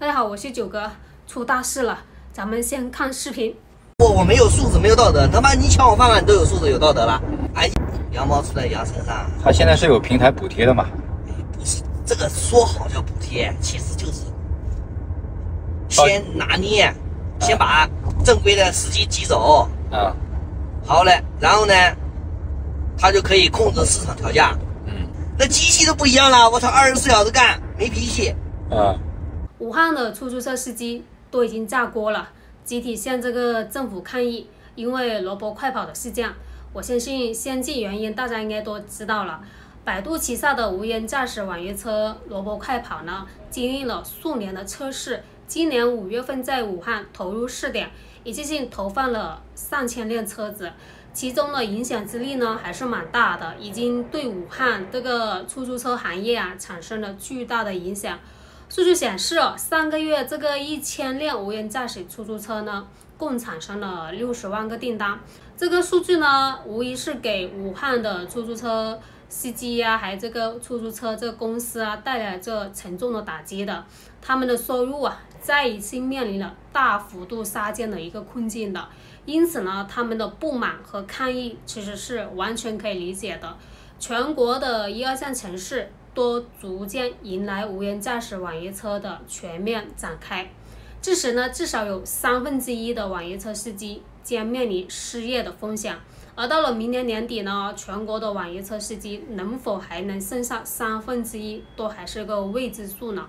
大家好，我是九哥，出大事了，咱们先看视频。我没有素质，没有道德，他妈你抢我饭碗都有素质有道德了。哎，羊毛出在羊身上。他现在是有平台补贴的嘛？不是，这个说好叫补贴，其实就是先拿捏，先把正规的司机挤走。啊，好嘞，然后呢，他就可以控制市场调价。那机器都不一样了，我操，24小时干，没脾气。武汉的出租车司机都已经炸锅了，集体向这个政府抗议，因为萝卜快跑的事件。我相信先进原因大家应该都知道了。百度旗下的无人驾驶网约车萝卜快跑呢，经历了数年的测试，今年5月份在武汉投入试点，一次性投放了3000辆车子。其中的影响之力呢还是蛮大的，已经对武汉这个出租车行业产生了巨大的影响。数据显示，3个月这个1000辆无人驾驶出租车呢，共产生了60万个订单。这个数据呢，无疑是给武汉的出租车司机还有这个出租车这个公司带来这沉重的打击的。他们的收入再一次面临了大幅度下降的一个困境的。因此呢，他们的不满和抗议其实是完全可以理解的。全国的1、2线城市都逐渐迎来无人驾驶网约车的全面展开。这时呢，至少有1/3的网约车司机将面临失业的风险。而到了明年年底呢，全国的网约车司机能否还能剩下1/3，都还是个未知数呢。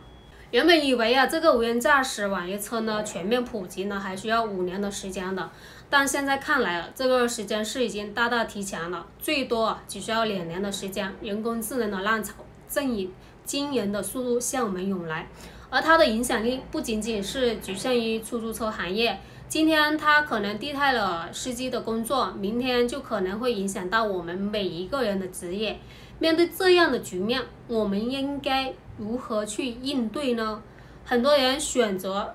原本以为这个无人驾驶网约车呢全面普及呢还需要5年的时间的，但现在看来这个时间是已经大大提前了，最多只需要2年的时间，人工智能的浪潮正以惊人的速度向我们涌来。而它的影响力不仅仅是局限于出租车行业，今天它可能替代了司机的工作，明天就可能会影响到我们每一个人的职业。面对这样的局面，我们应该如何去应对呢？很多人选择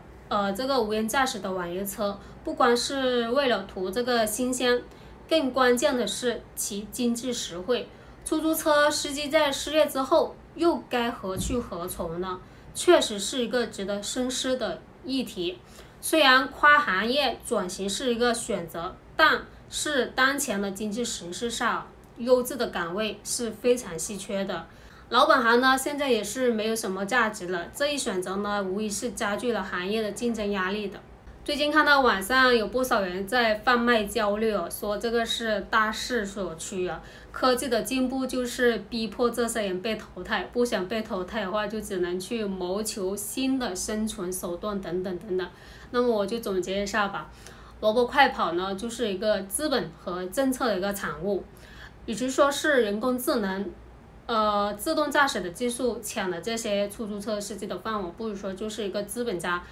这个无人驾驶的网约车，不光是为了图这个新鲜，更关键的是其经济实惠。出租车司机在失业之后又该何去何从呢？确实是一个值得深思的议题。虽然跨行业转型是一个选择，但是当前的经济形势下，优质的岗位是非常稀缺的。老本行呢，现在也是没有什么价值了。这一选择呢，无疑是加剧了行业的竞争压力的。最近看到网上有不少人在贩卖焦虑说这个是大势所趋科技的进步就是逼迫这些人被淘汰，不想被淘汰的话，就只能去谋求新的生存手段等等等等。那么我就总结一下吧，萝卜快跑呢，就是一个资本和政策的一个产物。与其说是人工智能自动驾驶的技术抢了这些出租车司机的饭碗，不如说就是一个资本家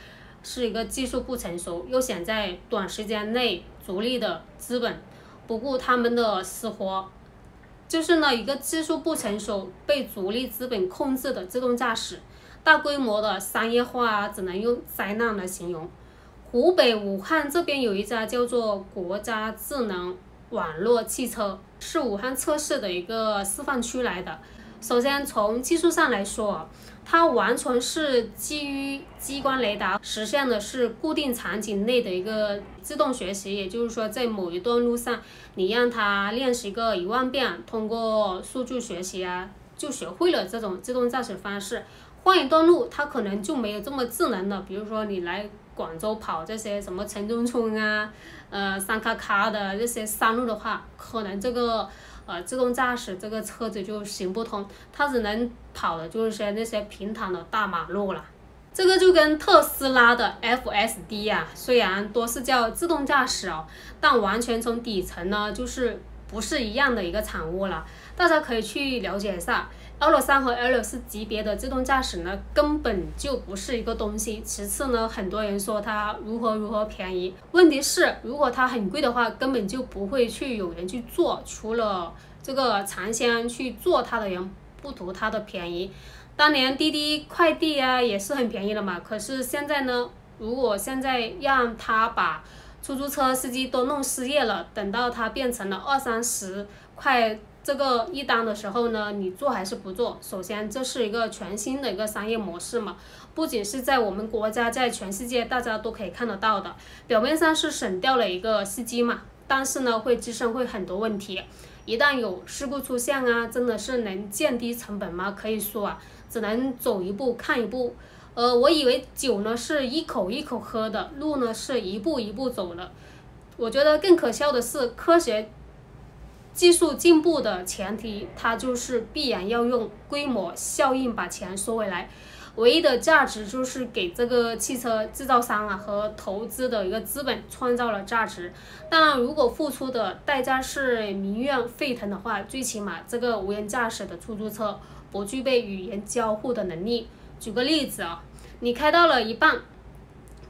是一个技术不成熟，又想在短时间内逐利的资本，不顾他们的死活。就是呢，一个技术不成熟被逐利资本控制的自动驾驶，大规模的商业化只能用灾难来形容。湖北武汉这边有一家叫做国家智能网络汽车，是武汉测试的一个示范区来的。首先从技术上来说，它完全是基于激光雷达实现的是固定场景内的一个自动学习，也就是说在某一段路上你让它练习个1万遍，通过数据学习就学会了这种自动驾驶方式。换一段路它可能就没有这么智能了，比如说你来广州跑这些什么城中村山卡卡的这些山路的话，可能这个自动驾驶这个车子就行不通，它只能跑的就是那些平坦的大马路了。这个就跟特斯拉的 FSD 虽然都是叫自动驾驶但完全从底层呢就是不是一样的一个产物了。大家可以去了解一下。L3和 L4级别的自动驾驶呢，根本就不是一个东西。其次呢，很多人说它如何便宜，问题是如果它很贵的话，根本就不会有人去做，除了这个厂商去做它的人不图它的便宜。当年滴滴快递也是很便宜的嘛，可是现在呢，如果现在让它把出租车司机都弄失业了，等到它变成了20-30块这个一单的时候呢，你做还是不做？首先，这是一个全新的一个商业模式嘛，不仅是在我们国家，在全世界大家都可以看得到的。表面上是省掉了一个司机嘛，但是呢，会滋生很多问题。一旦有事故出现啊，真的是能降低成本吗？可以说啊，只能走一步看一步。我以为酒呢是一口一口喝的，路呢是一步一步走的。我觉得更可笑的是，科学技术进步的前提，它就是必然要用规模效应把钱收回来。唯一的价值就是给这个汽车制造商啊和投资的一个资本创造了价值。当然，如果付出的代价是民怨沸腾的话，最起码这个无人驾驶的出租车不具备语言交互的能力。举个例子啊，你开到了一半，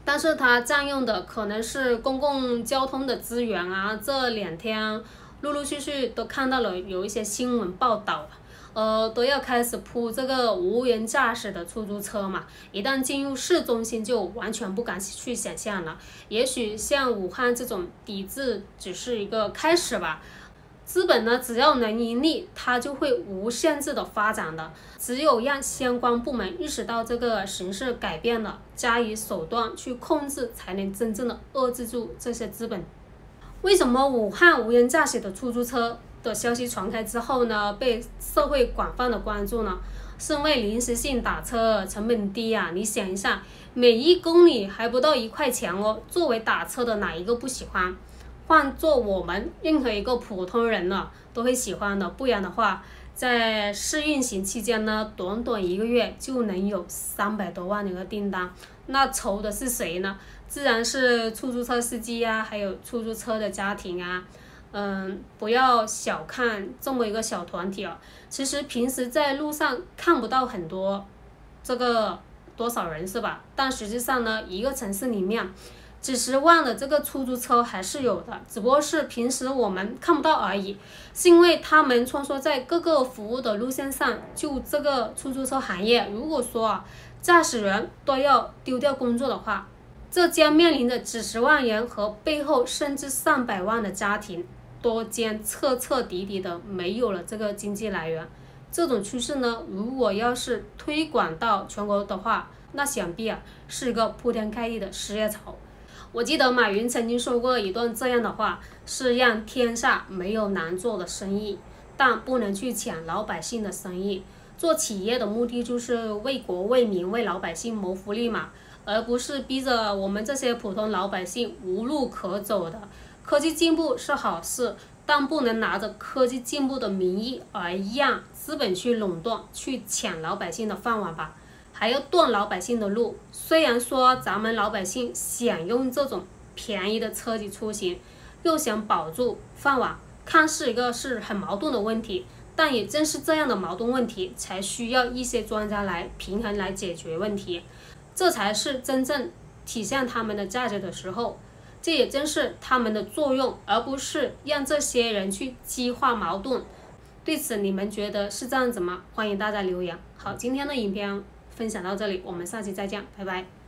但是它占用的可能是公共交通的资源啊。这2天陆陆续续都看到了有一些新闻报道，都要开始铺这个无人驾驶的出租车嘛。一旦进入市中心，就完全不敢去想象了。也许像武汉这种抵制只是一个开始吧。资本呢，只要能盈利，它就会无限制的发展的。只有让相关部门意识到这个形势改变了，加以手段去控制，才能真正的遏制住这些资本。为什么武汉无人驾驶的出租车的消息传开之后呢，被社会广泛的关注呢？是因为临时性打车成本低啊。你想一下，每1公里还不到1块钱哦，作为打车的哪一个不喜欢？换做我们任何一个普通人呢，都会喜欢的。不然的话，在试运行期间呢，短短1个月就能有300多万的一个订单，那愁的是谁呢？自然是出租车司机啊，还有出租车的家庭啊。不要小看这么一个小团体啊。其实平时在路上看不到很多这个多少人是吧？但实际上呢，一个城市里面几十万的这个出租车还是有的，只不过是平时我们看不到而已。是因为他们穿梭在各个服务的路线上。就这个出租车行业，如果说驾驶员都要丢掉工作的话，这将面临着几十万人和背后甚至上百万的家庭都将彻彻底底的没有了这个经济来源。这种趋势呢，如果要是推广到全国的话，那想必啊是一个铺天盖地的失业潮。我记得马云曾经说过一段这样的话，是让天下没有难做的生意，但不能去抢老百姓的生意。做企业的目的就是为国为民为老百姓谋福利嘛，而不是逼着我们这些普通老百姓无路可走的。科技进步是好事，但不能拿着科技进步的名义而让资本去垄断，去抢老百姓的饭碗吧，还要断老百姓的路。虽然说咱们老百姓想用这种便宜的车子出行，又想保住饭碗，看似一个是很矛盾的问题，但也正是这样的矛盾问题，才需要一些专家来平衡来解决问题，这才是真正体现他们的价值的时候。这也正是他们的作用，而不是让这些人去激化矛盾。对此你们觉得是这样子吗？欢迎大家留言。好，今天的影片分享到这里，我们下期再见，拜拜。